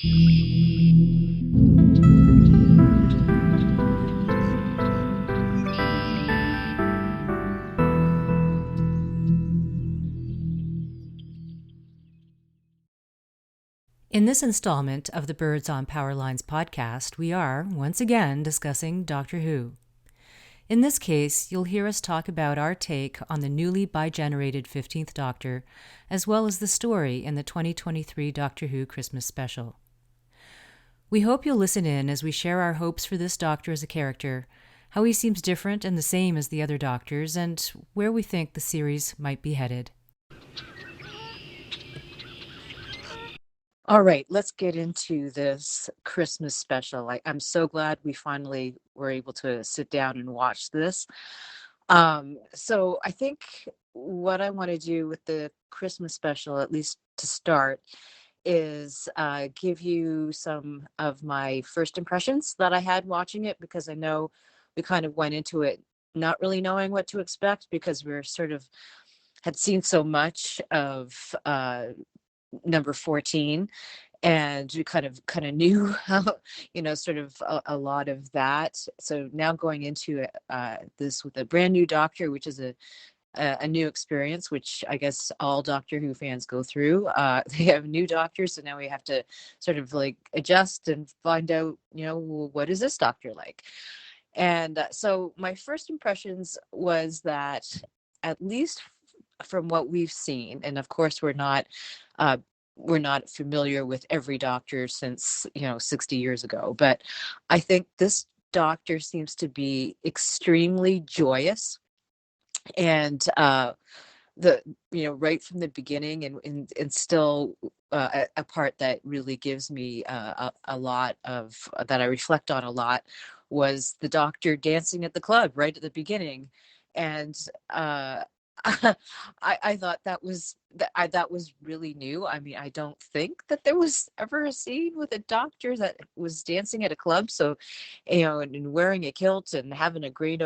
In this installment of the Birds on Power Lines podcast, we are, once again, discussing Doctor Who. In this case, you'll hear us talk about our take on the newly bi-generated 15th Doctor, as well as the story in the 2023 Doctor Who Christmas special. We hope you'll listen in as we share our hopes for this Doctor as a character, how he seems different and the same as the other Doctors, and where we think the series might be headed. All right, let's get into this Christmas special. I'm so glad we finally were able to sit down and watch this. So I think what I want to do with the Christmas special, at least to start, is give you some of my first impressions that I had watching it, because I know we kind of went into it not really knowing what to expect, because we're sort of had seen so much of number 14, and we kind of knew how, sort of a lot of that. So now going into this with a brand new Doctor, which is a new experience, which I guess all Doctor Who fans go through. They have new Doctors, so now we have to sort of like adjust and find out, what is this Doctor like? And so my first impressions was that, at least from what we've seen, and of course we're not familiar with every Doctor since 60 years ago, but I think this Doctor seems to be extremely joyous, and the right from the beginning, and still a part that really gives me a lot of that I reflect on a lot, was the Doctor dancing at the club right at the beginning. And I thought that was really new. I mean, I don't think that there was ever a scene with a Doctor that was dancing at a club. So, and wearing a kilt and having a great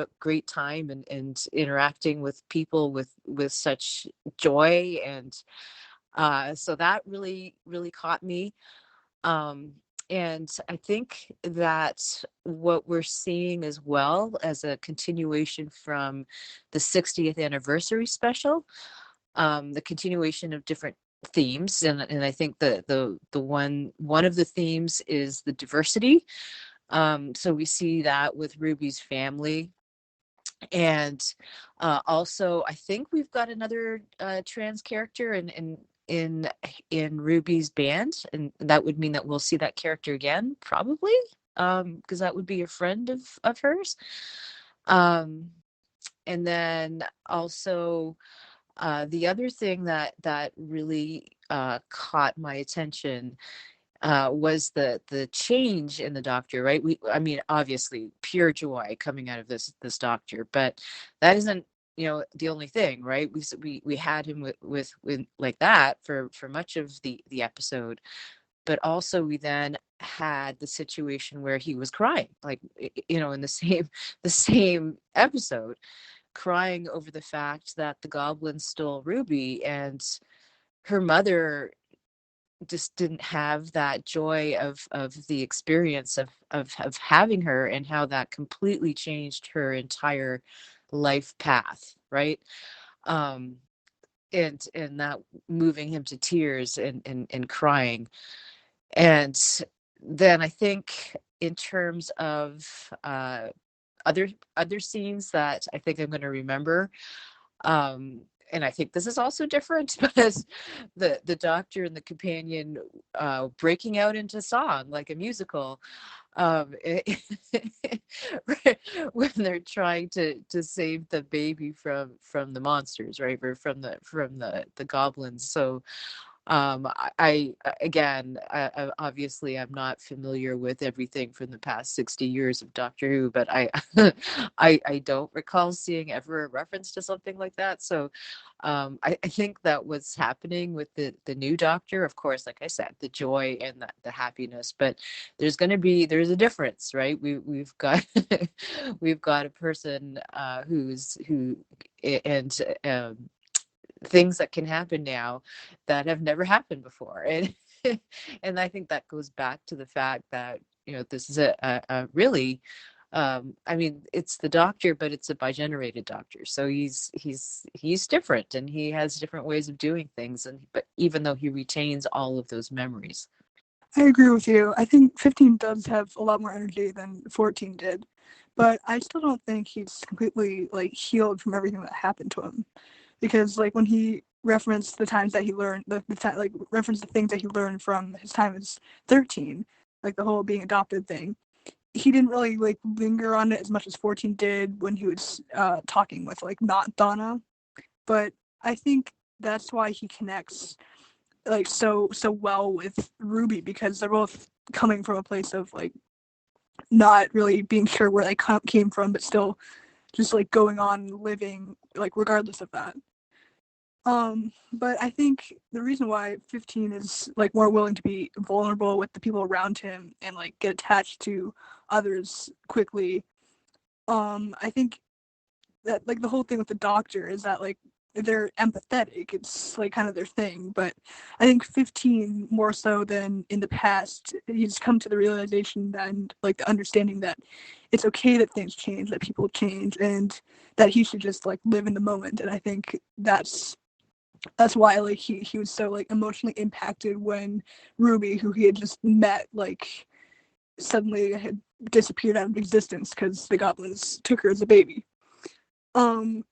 time, and interacting with people with such joy. And so that really, really caught me. Um, and I think that what we're seeing, as well as a continuation from the 60th anniversary special, the continuation of different themes, and I think the one of the themes is the diversity. So we see that with Ruby's family, and also I think we've got another trans character in Ruby's band, and that would mean that we'll see that character again, probably, because that would be a friend of hers. Um, and then also, the other thing that really caught my attention was the change in the Doctor. Right? I mean, obviously, pure joy coming out of this Doctor, but that isn't the only thing, right? We had him with like that for much of the episode, but also we then had the situation where he was crying, like, in the same episode, crying over the fact that the goblins stole Ruby, and her mother just didn't have that joy of the experience of having her, and how that completely changed her entire life path, right? um and that moving him to tears, and crying. And then I think, in terms of other scenes that I think I'm going to remember, and I think this is also different, but the Doctor and the companion breaking out into song like a musical, um, when they're trying to save the baby from the monsters, right, or from the goblins. So again, obviously I'm not familiar with everything from the past 60 years of Doctor Who, but I I don't recall seeing ever a reference to something like that. So I think that what's happening with the new Doctor, of course, like I said, the joy and the happiness, but there's a difference, right? We've got we've got a person who and things that can happen now that have never happened before. And And I think that goes back to the fact that, this is a really, I mean, it's the doctor, but it's a bi-generated doctor. So he's different, and he has different ways of doing things. But even though he retains all of those memories. I agree with you. I think 15 does have a lot more energy than 14 did, but I still don't think he's completely like healed from everything that happened to him, because like when he referenced the times that he learned like referenced the things that he learned from his time as 13, like the whole being adopted thing, he didn't really like linger on it as much as 14 did when he was talking with like not Donna. But I think that's why he connects like so well with Ruby, because they're both coming from a place of like not really being sure where they came from, but still just like going on living like regardless of that. But I think the reason why 15 is like more willing to be vulnerable with the people around him and like get attached to others quickly, I think that like the whole thing with the doctor is that like they're empathetic. It's like kind of their thing. But I think 15 more so than in the past, he's come to the realization that, and like the understanding that it's okay that things change, that people change, and that he should just like live in the moment. And I think that's why like he was so like emotionally impacted when Ruby, who he had just met, like suddenly had disappeared out of existence because the goblins took her as a baby. Um,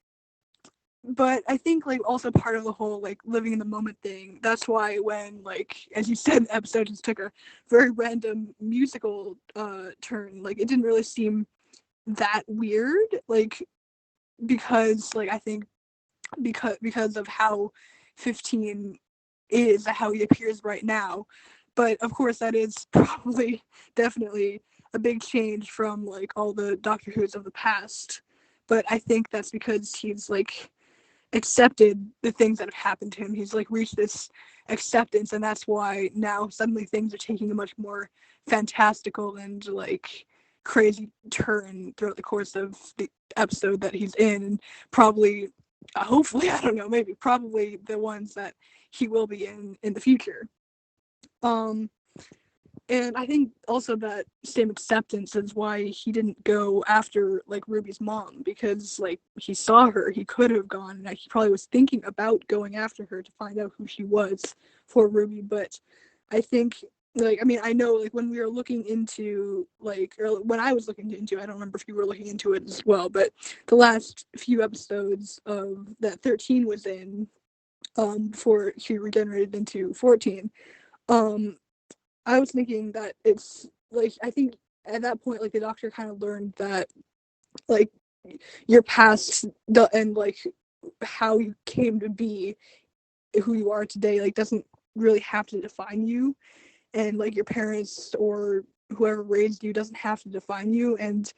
but I think like also part of the whole like living in the moment thing, that's why when like as you said, the episode just took a very random musical turn, like it didn't really seem that weird, like because like I think because of how 15 is, how he appears right now. But of course that is probably definitely a big change from like all the Doctor Who's of the past. But I think that's because he's like accepted the things that have happened to him. He's like reached this acceptance, and that's why now suddenly things are taking a much more fantastical and like crazy turn throughout the course of the episode that he's in, and probably hopefully, I don't know, maybe probably the ones that he will be in the future. um and I think also that same acceptance is why he didn't go after like Ruby's mom, because like he saw her, he could have gone, and he probably was thinking about going after her to find out who she was for Ruby. But I think like I mean I know like when we were looking into like, or when I was looking into, I don't remember if you were looking into it as well, but the last few episodes of that 13 was in, before she regenerated into 14, um I was thinking that it's like I think at that point like the doctor kind of learned that like your past and like how you came to be who you are today like doesn't really have to define you, and like your parents or whoever raised you doesn't have to define you. And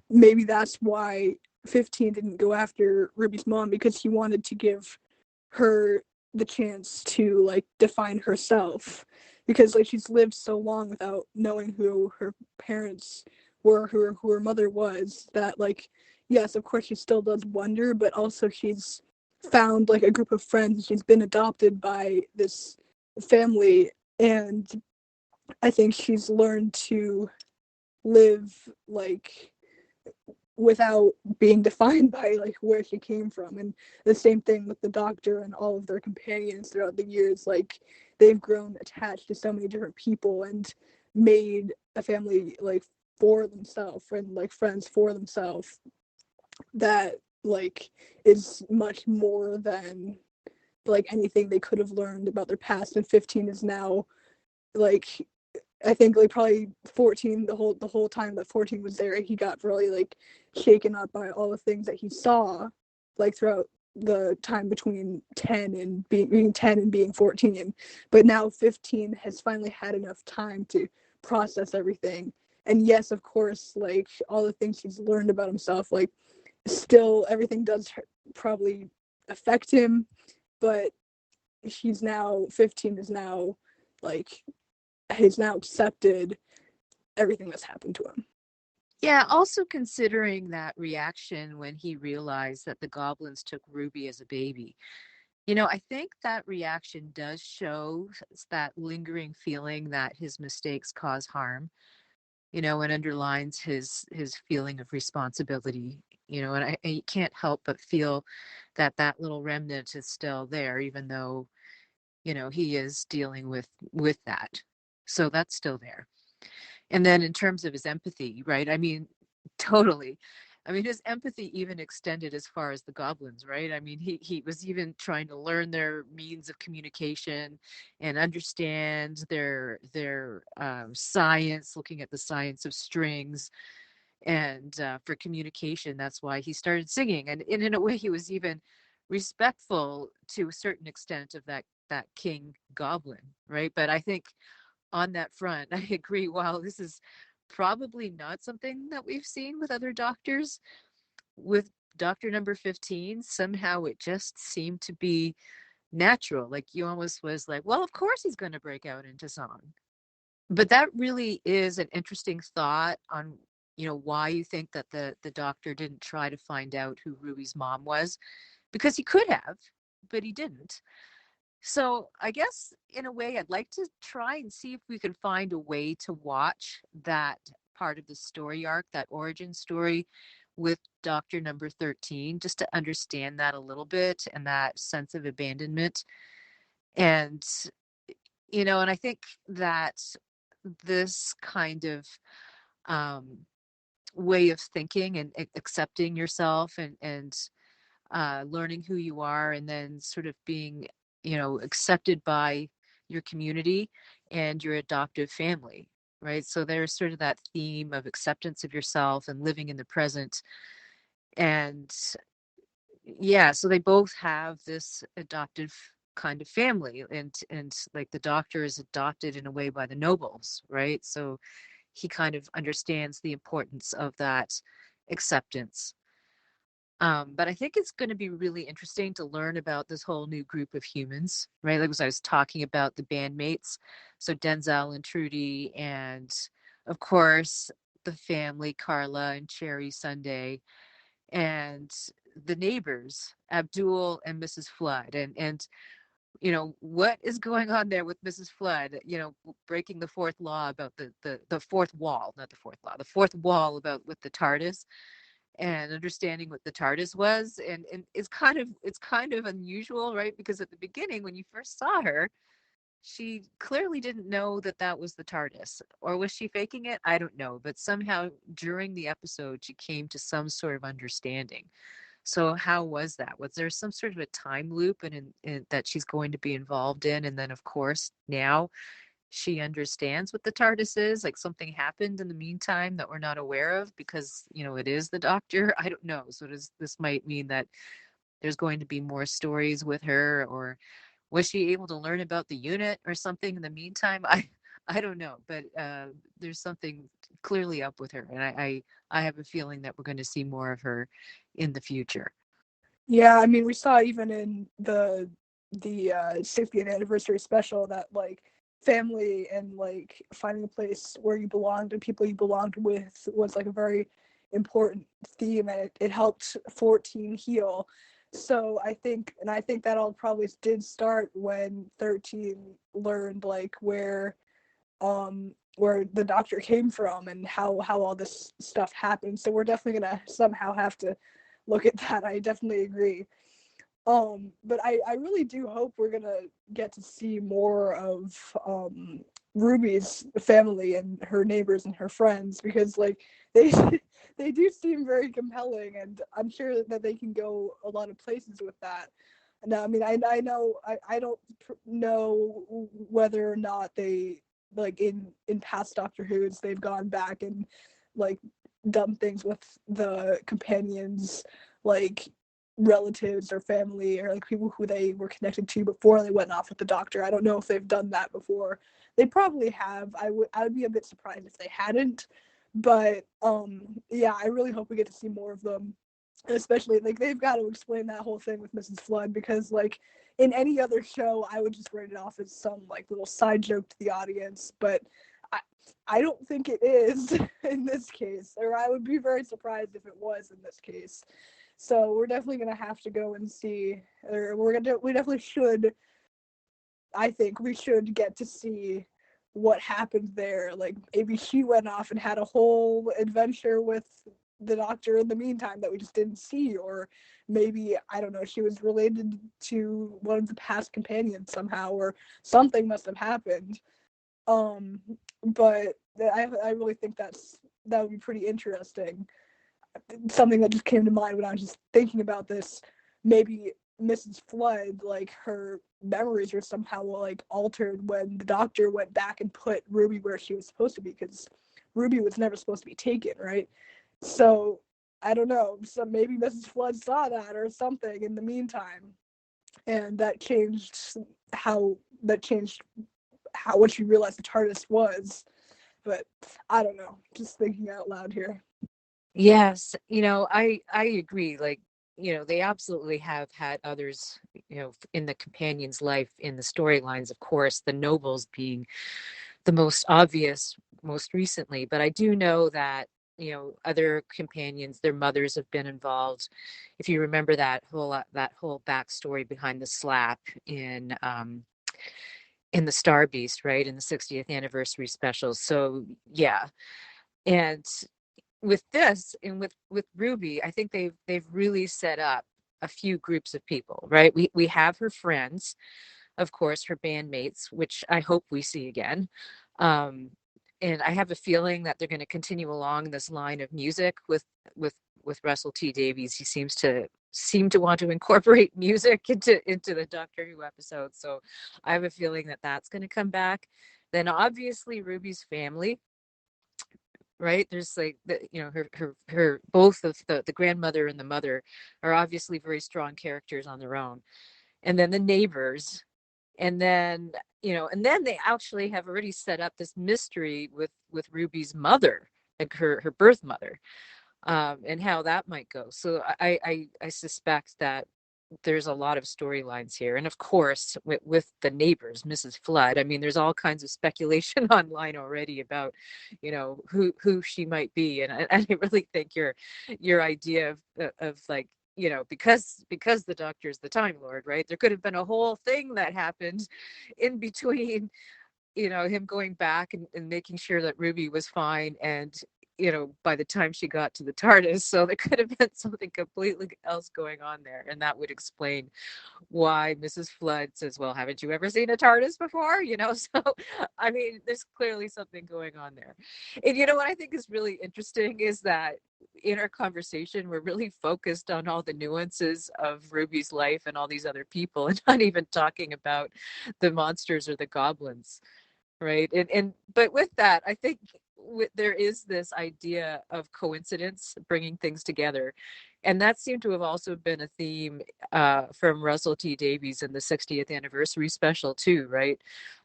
maybe that's why 15 didn't go after Ruby's mom, because he wanted to give her the chance to like define herself, because like she's lived so long without knowing who her parents were, who her mother was, that like yes, of course she still does wonder, but also she's found like a group of friends, she's been adopted by this family, and I think she's learned to live like without being defined by like where she came from. And the same thing with the doctor and all of their companions throughout the years, like they've grown attached to so many different people and made a family like for themselves and like friends for themselves, that like is much more than like anything they could have learned about their past. And 15 is now like I think like probably 14, the whole time that 14 was there, he got really like shaken up by all the things that he saw like throughout the time between 10 and being 10 and being 14. But now 15 has finally had enough time to process everything. And yes, of course, like all the things he's learned about himself, like still everything does probably affect him, but he's now 15 is now like he's now accepted everything that's happened to him. Yeah, also considering that reaction when he realized that the goblins took Ruby as a baby. I think that reaction does show that lingering feeling that his mistakes cause harm, and underlines his feeling of responsibility, and I can't help but feel that that little remnant is still there, even though, he is dealing with that. So that's still there. And then in terms of his empathy, right? I mean, totally. I mean, his empathy even extended as far as the goblins, right? I mean, he was even trying to learn their means of communication and understand their science, looking at the science of strings, and for communication, that's why he started singing. And in a way, he was even respectful to a certain extent of that king goblin, right? But I think on that front, I agree. While this is probably not something that we've seen with other doctors, with Doctor Number 15, somehow it just seemed to be natural. Like you almost was like, well, of course he's going to break out into song. But that really is an interesting thought on, why you think that the doctor didn't try to find out who Ruby's mom was, because he could have, but he didn't. So I guess in a way, I'd like to try and see if we can find a way to watch that part of the story arc, that origin story with Doctor Number 13, just to understand that a little bit and that sense of abandonment. And, and I think that this kind of um, way of thinking and accepting yourself and learning who you are, and then sort of being, accepted by your community and your adoptive family, right? So there's sort of that theme of acceptance of yourself and living in the present. And yeah, so they both have this adoptive kind of family, and like the doctor is adopted in a way by the nobles, right? So he kind of understands the importance of that acceptance. But I think it's going to be really interesting to learn about this whole new group of humans, right? Like as I was talking about the bandmates, so Denzel and Trudy, and of course the family, Carla and Cherrysunday, and the neighbors, Abdul and Mrs. Flood, and what is going on there with Mrs. Flood, breaking the fourth law about the fourth wall, not the fourth law, the fourth wall about with the TARDIS, and understanding what the TARDIS was. And it's kind of unusual, right? Because at the beginning, when you first saw her, she clearly didn't know that that was the TARDIS. Or was she faking it? I don't know. But somehow during the episode, she came to some sort of understanding. So how was that? Was there some sort of a time loop in that she's going to be involved in? And then, of course, now she understands what the TARDIS is. Like something happened in the meantime that we're not aware of because, it is the Doctor. I don't know. So this might mean that there's going to be more stories with her, or was she able to learn about the unit or something in the meantime? I don't know, but there's something clearly up with her, and I have a feeling that we're going to see more of her in the future. Yeah, I mean, we saw even in the 60th anniversary special that like family and like finding a place where you belonged and people you belonged with was like a very important theme, and it helped 14 heal. So I think that all probably did start when 13 learned like where the doctor came from and how all this stuff happened. So we're definitely gonna somehow have to look at that. I definitely agree. But I really do hope we're gonna get to see more of Ruby's family and her neighbors and her friends, because like they they do seem very compelling, and I'm sure that they can go a lot of places with that. No, I mean I know I don't know whether or not they like in past Doctor Who's they've gone back and like done things with the companions, like relatives or family or like people who they were connected to before they went off with the doctor. I don't know if they've done that before. They probably have. I would be a bit surprised if they hadn't. But yeah, I really hope we get to see more of them. And especially like they've got to explain that whole thing with Mrs. Flood, because like in any other show I would just write it off as some like little side joke to the audience, but I I don't think it is in this case, or I would be very surprised if it was in this case. So we're definitely gonna have to go and see, or we definitely should. I think we should get to see what happened there. Like maybe she went off and had a whole adventure with the doctor in the meantime that we just didn't see, or maybe, I don't know, she was related to one of the past companions somehow, or something must have happened. Um, but I really think that would be pretty interesting. Something that just came to mind when I was just thinking about this. Maybe Mrs. Flood, like her memories were somehow like altered when the doctor went back and put Ruby where she was supposed to be, because Ruby was never supposed to be taken, right? So I don't know. So maybe Mrs. Flood saw that or something in the meantime, and how that changed how what she realized the TARDIS was. But I don't know. Just thinking out loud here. Yes, I agree. Like, they absolutely have had others, in the companion's life, in the storylines, of course, the nobles being the most obvious most recently. But I do know that, other companions, their mothers have been involved. If you remember that whole backstory behind the slap in the Star Beast, right, in the 60th anniversary special. So yeah. And with this and with Ruby, I think they've really set up a few groups of people, right? We have her friends, of course, her bandmates, which I hope we see again. Um, and I have a feeling that they're going to continue along this line of music with with Russell T Davies. He seem to want to incorporate music into the Doctor Who episodes. So I have a feeling that that's going to come back. Then obviously Ruby's family, right? There's like her both of the grandmother and the mother are obviously very strong characters on their own. And then the neighbors, and then they actually have already set up this mystery with Ruby's mother, like her birth mother, and how that might go. So I suspect that there's a lot of storylines here. And of course, with the neighbors, Mrs. Flood, I mean, there's all kinds of speculation online already about, who she might be. And I really think your idea of like, because the doctor is the Time Lord, right? There could have been a whole thing that happened in between, him going back and making sure that Ruby was fine, and by the time she got to the TARDIS. So there could have been something completely else going on there, and that would explain why Mrs. Flood says, well, haven't you ever seen a TARDIS before? So I mean, there's clearly something going on there. And what I think is really interesting is that in our conversation, we're really focused on all the nuances of Ruby's life and all these other people, and not even talking about the monsters or the goblins, right? And but with that, I think there is this idea of coincidence bringing things together, and that seemed to have also been a theme from Russell T Davies in the 60th anniversary special too, right?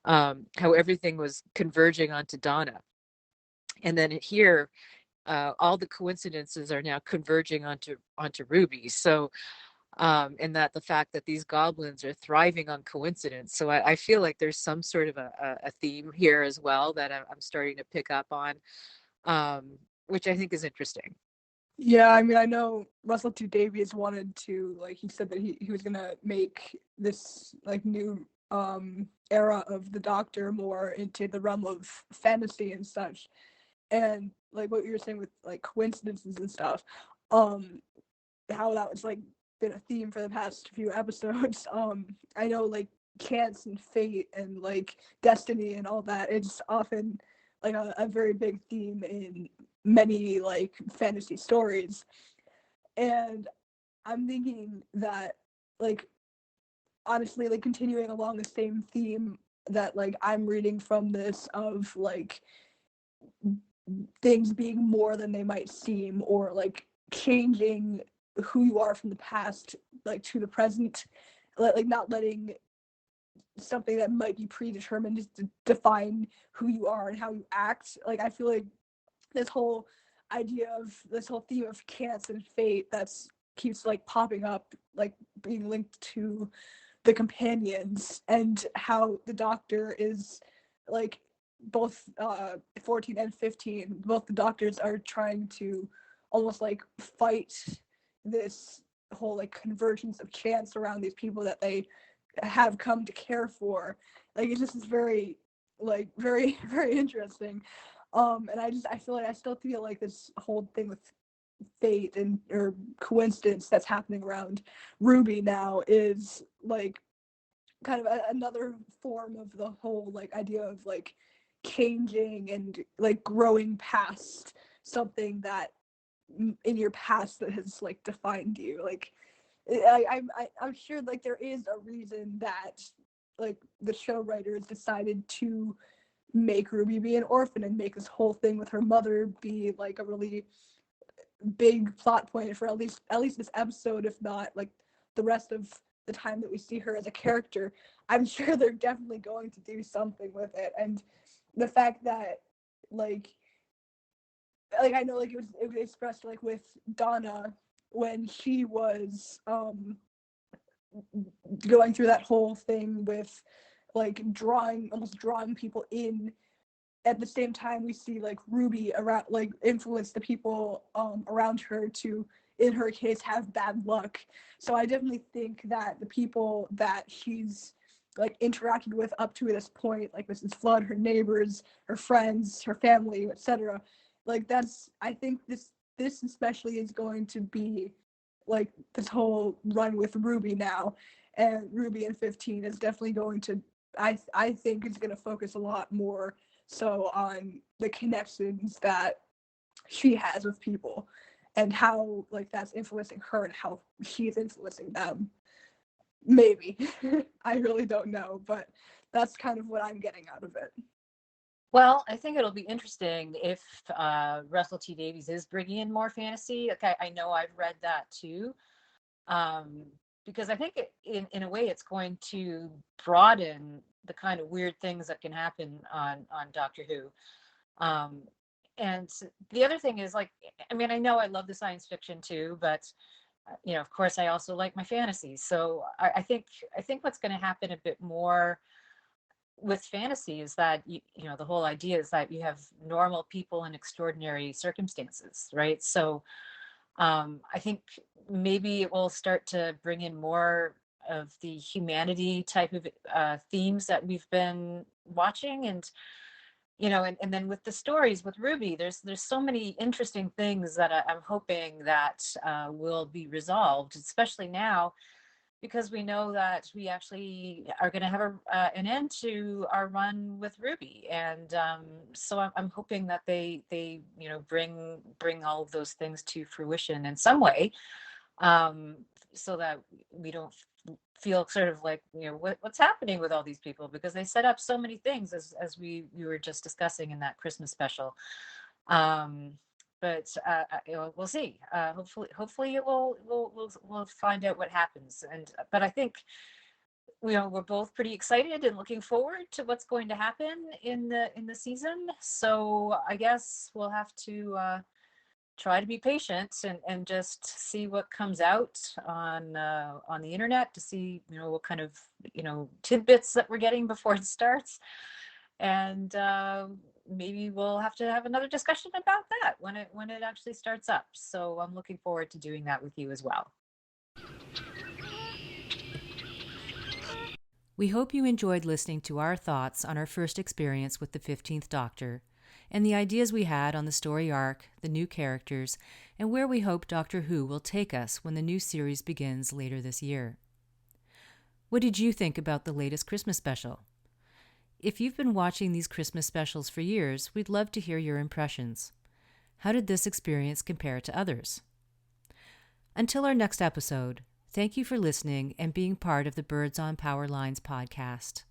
How everything was converging onto Donna, and then here all the coincidences are now converging onto Ruby. So and that the fact that these goblins are thriving on coincidence. So I feel like there's some sort of a theme here as well that I'm starting to pick up on, which I think is interesting. Yeah, I mean, I know Russell T Davies wanted to, like, he said that he was gonna make this like new era of the Doctor more into the realm of fantasy and such. And like what you were saying with like coincidences and stuff, um, how that was like been a theme for the past few episodes. I know like chance and fate and like destiny and all that. It's often like a very big theme in many like fantasy stories. And I'm thinking that like honestly, like continuing along the same theme that like I'm reading from this of like things being more than they might seem, or like changing who you are from the past like to the present, like not letting something that might be predetermined just to define who you are and how you act. Like I feel like this whole idea of this whole theme of chance and fate that's keeps like popping up, like being linked to the companions, and how the Doctor is like both 14 and 15, both the Doctors are trying to almost like fight this whole like convergence of chance around these people that they have come to care for. Like it just is very very very interesting. And I still feel like this whole thing with fate and or coincidence that's happening around Ruby now is like kind of another form of the whole like idea of like changing and like growing past something that in your past that has like defined you. Like I'm sure like there is a reason that like the show writers decided to make Ruby be an orphan and make this whole thing with her mother be like a really big plot point for at least this episode, if not like the rest of the time that we see her as a character. I'm sure they're definitely going to do something with it. And the fact that like I know like it was expressed like with Donna when she was going through that whole thing with like almost drawing people in. At the same time, we see like Ruby around like influence the people around her to, in her case, have bad luck. So I definitely think that the people that she's like interacted with up to this point, like Mrs. Flood, her neighbors, her friends, her family, etc., like I think this especially is going to be like this whole run with Ruby now, and Ruby in 15 is definitely going to I think it's going to focus a lot more so on the connections that she has with people and how like that's influencing her and how she's influencing them. Maybe. I really don't know, but that's kind of what I'm getting out of it. Well, I think it'll be interesting if Russelltdavies is bringing in more fantasy. Okay, I know I've read that too, because I think in a way it's going to broaden the kind of weird things that can happen on Doctor Who. And the other thing is like, I mean, I know I love the science fiction too, but of course I also like my fantasies. So I think what's going to happen a bit more with fantasy is that the whole idea is that you have normal people in extraordinary circumstances, right? So I think maybe it will start to bring in more of the humanity type of themes that we've been watching, and and then with the stories with Ruby, there's so many interesting things that I'm hoping that will be resolved, especially now because we know that we actually are going to have an end to our run with Ruby, and so I'm hoping that they bring all of those things to fruition in some way, so that we don't feel sort of like what's happening with all these people, because they set up so many things as we were just discussing in that Christmas special. But we'll see. Hopefully we'll find out what happens. But I think we're both pretty excited and looking forward to what's going to happen in the season. So I guess we'll have to try to be patient and just see what comes out on the internet, to see what kind of tidbits that we're getting before it starts, and maybe we'll have to have another discussion about that when it actually starts up. So I'm looking forward to doing that with you as well. We hope you enjoyed listening to our thoughts on our first experience with the 15th Doctor, and the ideas we had on the story arc, the new characters, and where we hope Doctor Who will take us when the new series begins later this year. What did you think about the latest Christmas special? If you've been watching these Christmas specials for years, we'd love to hear your impressions. How did this experience compare to others? Until our next episode, thank you for listening and being part of the Birds on Power Lines podcast.